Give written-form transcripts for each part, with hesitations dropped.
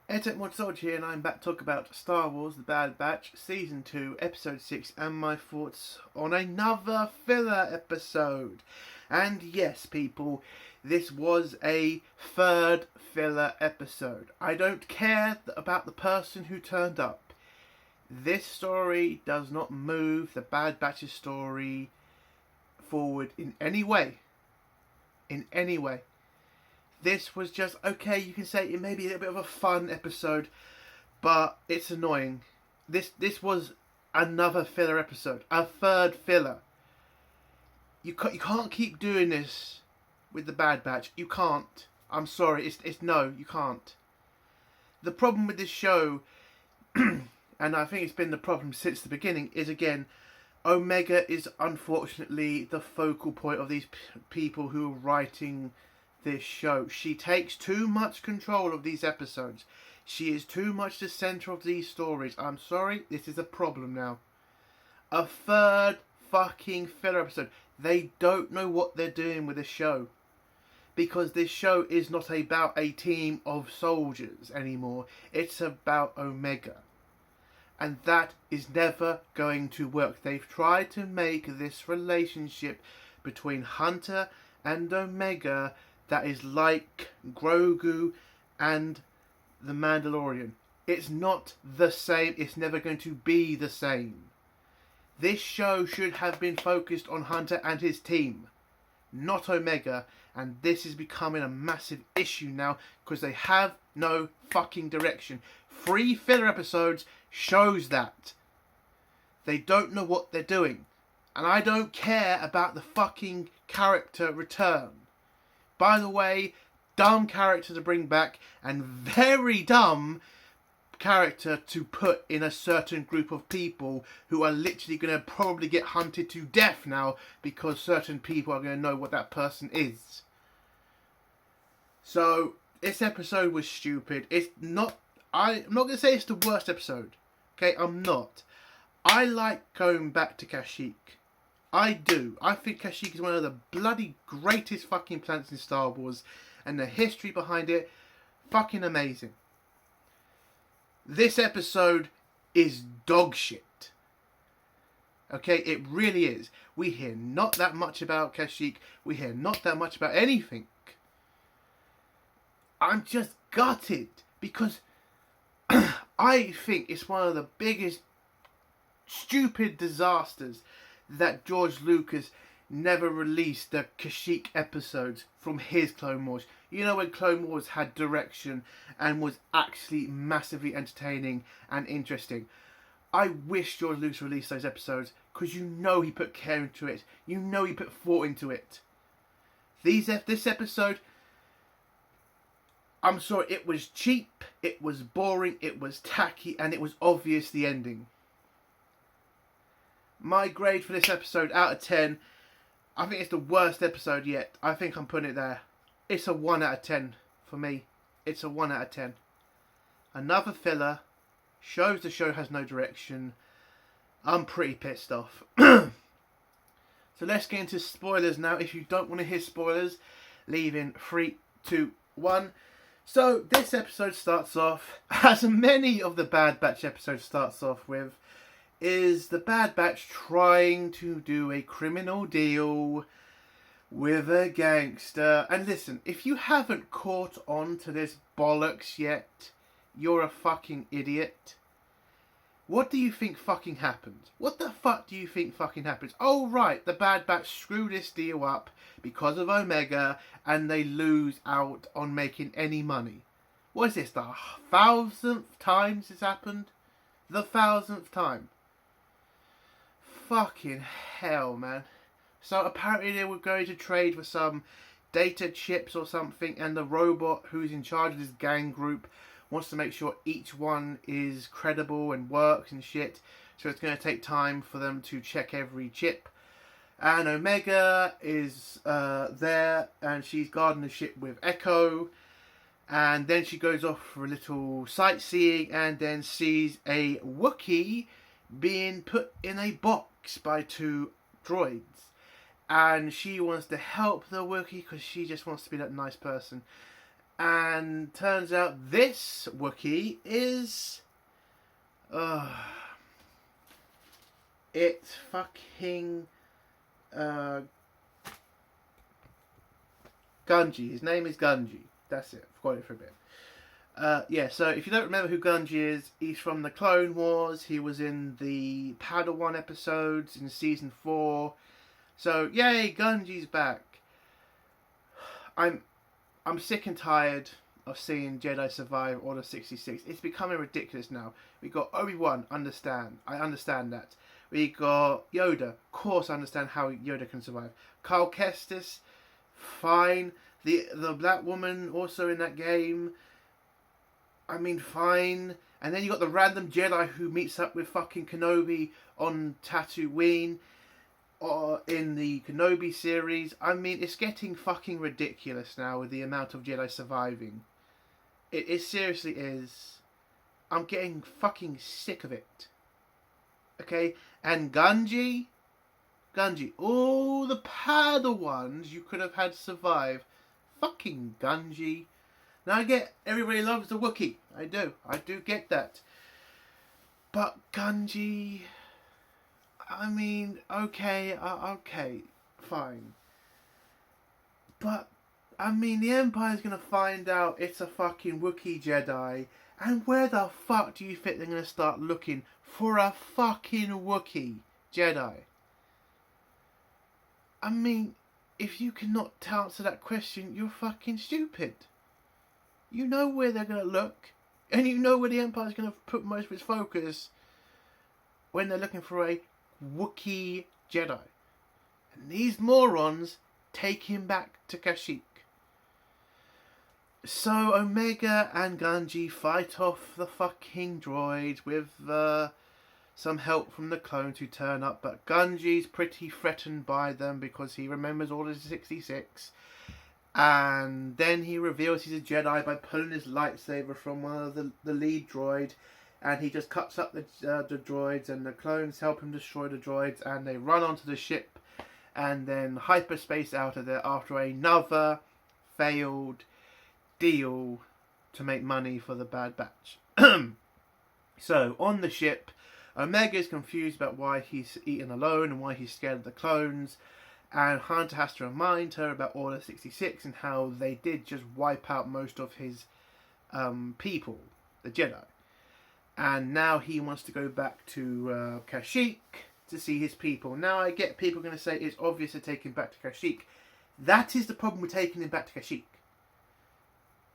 Edit Mod Soldier here, and I'm back to talk about Star Wars The Bad Batch, Season 2, Episode 6, and my thoughts on another filler episode. And yes, people, this was a third filler episode. I don't care about the person who turned up. This story does not move the Bad Batch's story forward in any way. In any way. This was just, okay, you can say it may be a little bit of a fun episode, but it's annoying. This was another filler episode. A third filler. You can't keep doing this with the Bad Batch. You can't. I'm sorry. It's no, you can't. The problem with this show, and I think it's been the problem since the beginning, is again, Omega is unfortunately the focal point of these people who are writing this show. She takes too much control of these episodes. She is too much the centre of these stories. I'm sorry, this is a problem now. A third fucking filler episode. They don't know what they're doing with this show. Because this show is not about a team of soldiers anymore. It's about Omega. And that is never going to work. They've tried to make this relationship between Hunter and Omega that is like Grogu and the Mandalorian. It's not the same. It's never going to be the same. This show should have been focused on Hunter and his team, not Omega. And this is becoming a massive issue now because they have no fucking direction. 3 filler episodes shows that. They don't know what they're doing. And I don't care about the fucking character return. By the way, dumb character to bring back and very dumb character to put in a certain group of people who are literally going to probably get hunted to death now because certain people are going to know what that person is. So, this episode was stupid. It's not... I'm not going to say it's the worst episode. Okay, I'm not. I like going back to Kashyyyk. I do. I think Kashyyyk is one of the bloody greatest fucking planets in Star Wars. And the history behind it, fucking amazing. This episode is dog shit. Okay, it really is. We hear not that much about Kashyyyk. We hear not that much about anything. I'm just gutted. Because I think it's one of the biggest stupid disasters that George Lucas never released the Kashyyyk episodes from his Clone Wars. You know, when Clone Wars had direction and was actually massively entertaining and interesting. I wish George Lucas released those episodes because you know he put care into it. You know he put thought into it. This episode, I'm sorry, it was cheap, it was boring, it was tacky, and it was obvious the ending. My grade for this episode out of 10, I think it's the worst episode yet. I think I'm putting it there. It's a 1 out of 10 for me. It's a 1 out of 10. Another filler. Shows the show has no direction. I'm pretty pissed off. So let's get into spoilers now. If you don't want to hear spoilers, leave in 3, 2, 1. So this episode starts off, as many of the Bad Batch episodes starts off with, is the Bad Batch trying to do a criminal deal with a gangster. And listen, if you haven't caught on to this bollocks yet, you're a fucking idiot. What do you think fucking happens? What the fuck do you think fucking happens? Oh right, the Bad Batch screw this deal up because of Omega and they lose out on making any money. What is this, the 1,000th time this happened? The 1,000th time. Fucking hell, man. So apparently they were going to trade for some data chips or something, and the robot who's in charge of this gang group wants to make sure each one is credible and works and shit. So it's going to take time for them to check every chip. And Omega is there, and she's guarding the ship with Echo. And then she goes off for a little sightseeing and then sees a Wookiee being put in a box by 2 droids. And she wants to help the Wookiee because she just wants to be that nice person. And turns out this Wookiee is... it's fucking... Gungi. His name is Gungi. That's it. I've got it for a bit. Yeah, so if you don't remember who Gungi is, he's from the Clone Wars. He was in the Padawan episodes in Season 4. So, yay, Gungi's back. I'm sick and tired of seeing Jedi survive Order 66. It's becoming ridiculous now. We got Obi-Wan, I understand that. We got Yoda, of course I understand how Yoda can survive. Cal Kestis, fine. The black woman also in that game, I mean, fine. And then you got the random Jedi who meets up with fucking Kenobi on Tatooine, or in the Kenobi series. I mean, it's getting fucking ridiculous now with the amount of Jedi surviving. It seriously is. I'm getting fucking sick of it. Okay? And Gungi, all the Padawans you could have had survive. Fucking Gungi. Now I get everybody loves the Wookiee. I do get that. But Gungi, I mean, okay, fine. But, I mean, the Empire's gonna find out it's a fucking Wookiee Jedi, and where the fuck do you think they're gonna start looking for a fucking Wookiee Jedi? I mean, if you cannot answer that question, you're fucking stupid. You know where they're gonna look, and you know where the Empire's gonna put most of its focus when they're looking for a Wookiee Jedi. And these morons take him back to Kashyyyk. So Omega and Gungi fight off the fucking droids with some help from the clones who turn up, but Gungi's pretty threatened by them because he remembers Order 66. And then he reveals he's a Jedi by pulling his lightsaber from one of the lead droid, and he just cuts up the droids, and the clones help him destroy the droids, and they run onto the ship and then hyperspace out of there after another failed deal to make money for the Bad Batch. So on the ship, Omega is confused about why he's eaten alone and why he's scared of the clones, and Hunter has to remind her about Order 66 and how they did just wipe out most of his people, the Jedi. And now he wants to go back to Kashyyyk to see his people. Now I get people going to say it's obvious to take him back to Kashyyyk. That is the problem with taking him back to Kashyyyk.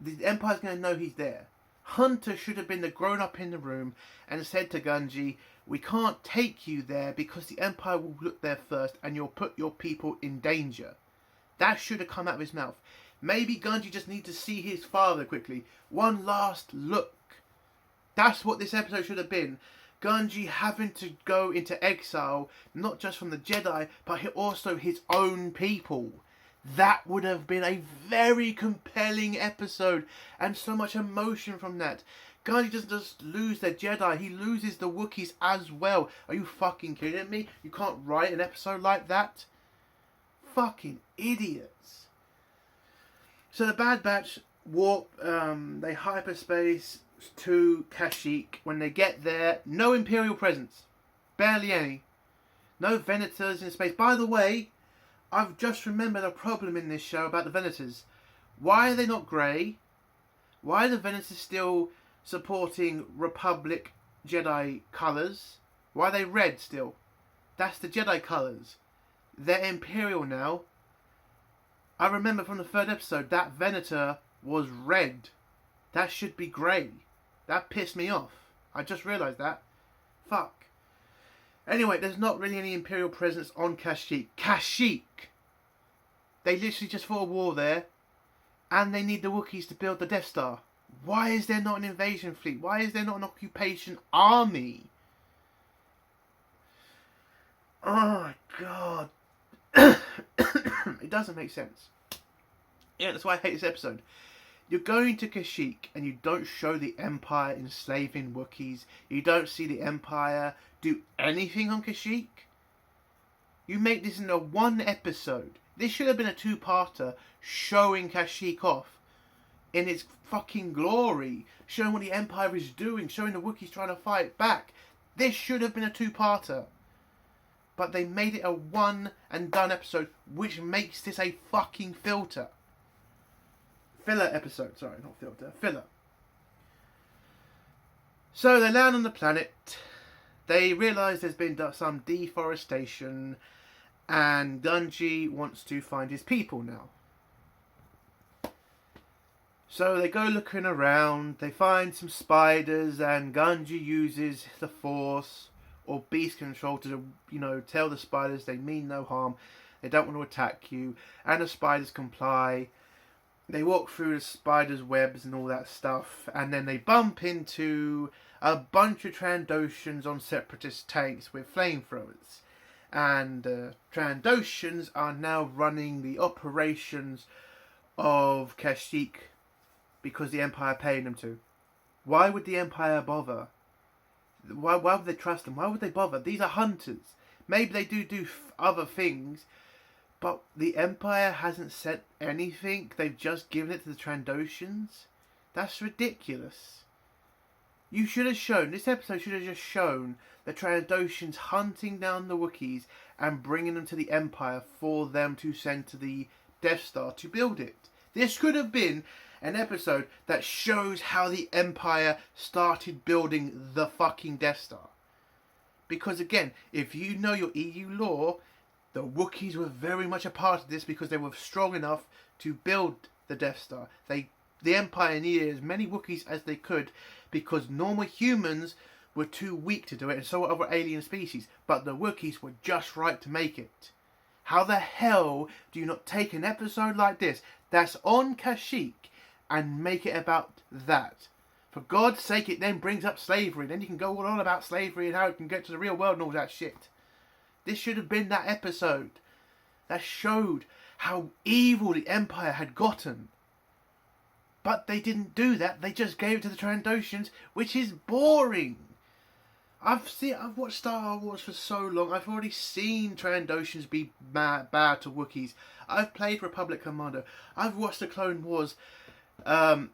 The Empire's going to know he's there. Hunter should have been the grown-up in the room and said to Gungi, we can't take you there because the Empire will look there first and you'll put your people in danger. That should have come out of his mouth. Maybe Gungi just needs to see his father quickly. One last look. That's what this episode should have been. Gungi having to go into exile, not just from the Jedi, but also his own people. That would have been a very compelling episode, and so much emotion from that. Gungi doesn't just lose the Jedi, he loses the Wookiees as well. Are you fucking kidding me? You can't write an episode like that? Fucking idiots. So the Bad Batch warp, they hyperspace to Kashyyyk. When they get there, no Imperial presence. Barely any. No Venators in space. By the way, I've just remembered a problem in this show about the Venators. Why are they not grey? Why are the Venators still supporting Republic Jedi colours? Why are they red still? That's the Jedi colours. They're Imperial now. I remember from the third episode that Venator was red. That should be grey. That pissed me off. I just realised that. Fuck. Anyway, there's not really any Imperial presence on Kashyyyk. Kashyyyk! They literally just fought a war there, and they need the Wookiees to build the Death Star. Why is there not an invasion fleet? Why is there not an occupation army? Oh my god. It doesn't make sense. Yeah, that's why I hate this episode. You're going to Kashyyyk and you don't show the Empire enslaving Wookiees. You don't see the Empire do anything on Kashyyyk. You make this into one episode. This should have been a two-parter showing Kashyyyk off. in its fucking glory, showing what the Empire is doing, showing the Wookiees trying to fight back. This should have been a two-parter. But they made it a one and done episode, which makes this a fucking filler episode. Sorry, not filter. Filler. So they land on the planet. They realise there's been some deforestation, and Gungi wants to find his people now. So they go looking around, they find some spiders, and Gungi uses the Force or Beast Control to, tell the spiders they mean no harm, they don't want to attack you, and the spiders comply. They walk through the spiders' webs and all that stuff, and then they bump into a bunch of Trandoshans on separatist tanks with flamethrowers. And Trandoshans are now running the operations of Kashyyyk because the Empire paid them to. Why would the Empire bother? Why would they trust them? Why would they bother? These are hunters. Maybe they do other things, but the Empire hasn't said anything. They've just given it to the Trandoshans. That's ridiculous. You should have shown, this episode should have just shown the Trandoshans hunting down the Wookiees and bringing them to the Empire for them to send to the Death Star to build it. This could have been an episode that shows how the Empire started building the fucking Death Star. Because again, if you know your EU lore, the Wookiees were very much a part of this because they were strong enough to build the Death Star. The Empire needed as many Wookiees as they could because normal humans were too weak to do it, and so were other alien species. But the Wookiees were just right to make it. How the hell do you not take an episode like this that's on Kashyyyk and make it about that? For God's sake, it then brings up slavery. Then you can go on about slavery and how it can get to the real world and all that shit. This should have been that episode that showed how evil the Empire had gotten. But they didn't do that. They just gave it to the Trandoshans, which is boring. I've watched Star Wars for so long. I've already seen Trandoshans be bad to Wookiees. I've played Republic Commando. I've watched the Clone Wars Chewie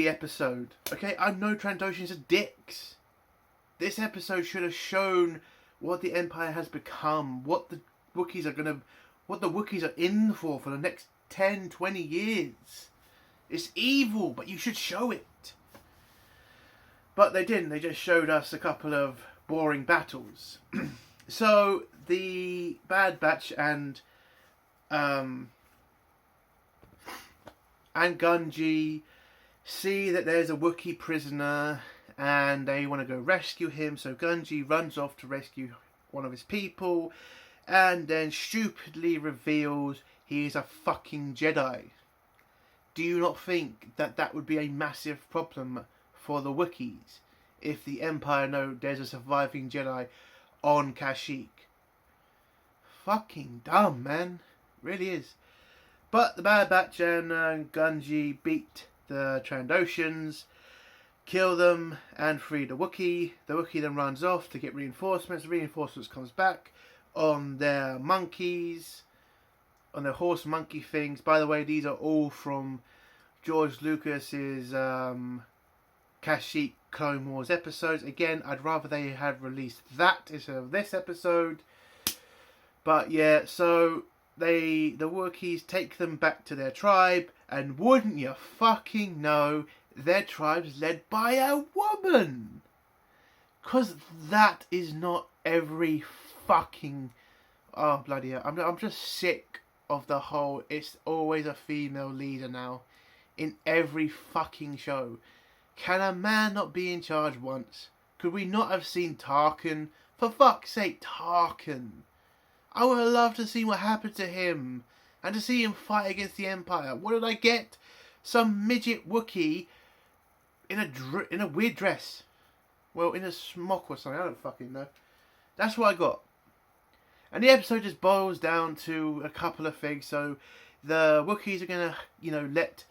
episode. Okay, I know Trandoshans are dicks. This episode should have shown what the Empire has become, what the Wookiees are in for the next 10, 20 years. It's evil, but you should show it. But they didn't. They just showed us a couple of boring battles. So the Bad Batch and Gungi see that there's a Wookiee prisoner and they want to go rescue him. So Gungi runs off to rescue one of his people and then stupidly reveals he is a fucking Jedi. Do you not think that that would be a massive problem for the Wookiees if the Empire know there's a surviving Jedi on Kashyyyk? Fucking dumb, man. Really is. But the Bad Batch and Gungi beat the Trandoshans, kill them, and free the Wookiee. The Wookiee then runs off to get reinforcements. The reinforcements comes back on their monkeys, on their horse monkey things. By the way, these are all from George Lucas's Kashyyyk Clone Wars episodes. Again, I'd rather they had released that instead of this episode. But yeah, so the Wookiees take them back to their tribe, and wouldn't you fucking know, their tribe's led by a woman. 'Cause that is not every fucking... Oh, bloody hell. I'm just sick of the whole... It's always a female leader now in every fucking show. Can a man not be in charge once? Could we not have seen Tarkin? For fuck's sake, Tarkin. I would have loved to see what happened to him and to see him fight against the Empire. What did I get? Some midget Wookiee in a weird dress. Well, in a smock or something. I don't fucking know. That's what I got. And the episode just boils down to a couple of things. So the Wookiees are going to, let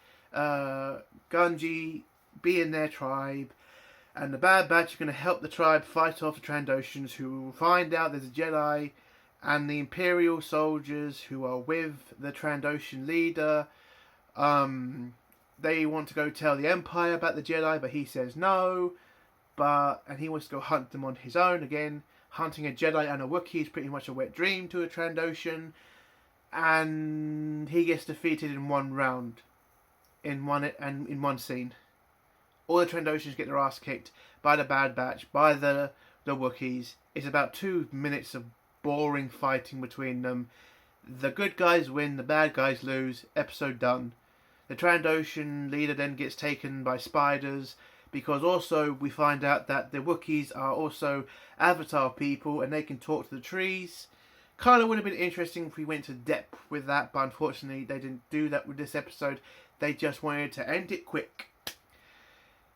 Gungi be in their tribe. And the Bad Batch are going to help the tribe fight off the Trandoshans, who will find out there's a Jedi. And the Imperial soldiers who are with the Trandoshan leader They want to go tell the Empire about the Jedi, but he says no. And he wants to go hunt them on his own. Again, hunting a Jedi and a Wookiee is pretty much a wet dream to a Trandoshan. And he gets defeated in one round, in one scene. All the Trandoshans get their ass kicked by the Bad Batch, by the Wookiees. It's about 2 minutes of boring fighting between them. The good guys win, the bad guys lose. Episode done. The Trandoshan leader then gets taken by spiders, because also we find out that the Wookiees are also Avatar people and they can talk to the trees. Kind of would have been interesting if we went to depth with that, but unfortunately they didn't do that with this episode. They just wanted to end it quick.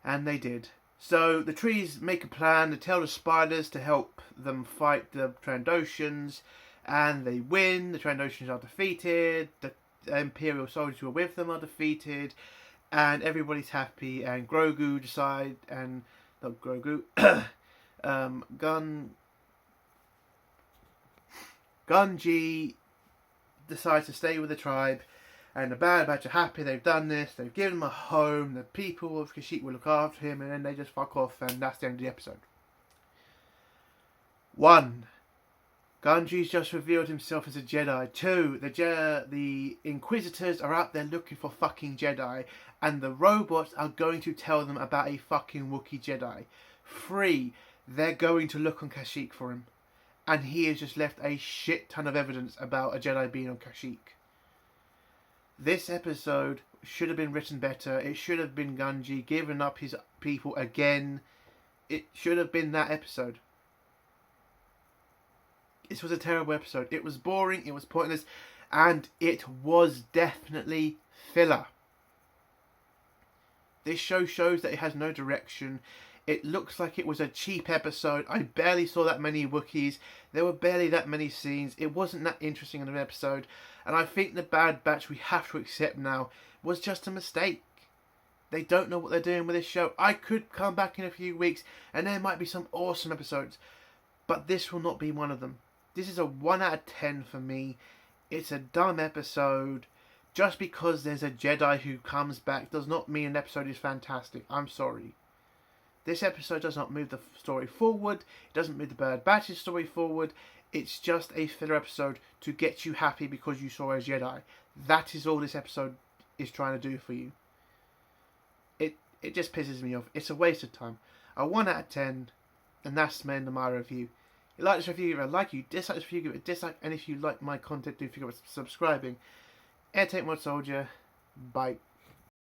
And they did. So the trees make a plan to tell the spiders to help them fight the Trandoshans, and they win. The Trandoshans are defeated. The Imperial soldiers who are with them are defeated, and everybody's happy. And Grogu Gunji decides to stay with the tribe, and the Bad Batch are happy they've done this. They've given him a home. The people of Kashyyyk will look after him, and then they just fuck off, and that's the end of the episode. 1. Gunji's just revealed himself as a Jedi. 2. The Inquisitors are out there looking for fucking Jedi, and the robots are going to tell them about a fucking Wookiee Jedi. 3. They're going to look on Kashyyyk for him, and he has just left a shit ton of evidence about a Jedi being on Kashyyyk. This episode should have been written better. It should have been Gunji giving up his people again. It should have been that episode. This was a terrible episode. It was boring, it was pointless, and it was definitely filler. This show shows that it has no direction. It looks like it was a cheap episode. I barely saw that many Wookiees. There were barely that many scenes. It wasn't that interesting in an episode. And I think the Bad Batch, we have to accept now, was just a mistake. They don't know what they're doing with this show. I could come back in a few weeks and there might be some awesome episodes. But this will not be one of them. This is a 1 out of 10 for me. It's a dumb episode. Just because there's a Jedi who comes back does not mean an episode is fantastic. I'm sorry. This episode does not move the story forward. It doesn't move the Bad Batch's story forward. It's just a filler episode to get you happy because you saw a Jedi. That is all this episode is trying to do for you. It just pisses me off. It's a waste of time. A 1 out of 10, and that's the end of my review. If you like this review, give it a like. If you dislike this review, give it a dislike. And if you like my content, do figure out subscribing. Airtake Mod Soldier. Bye.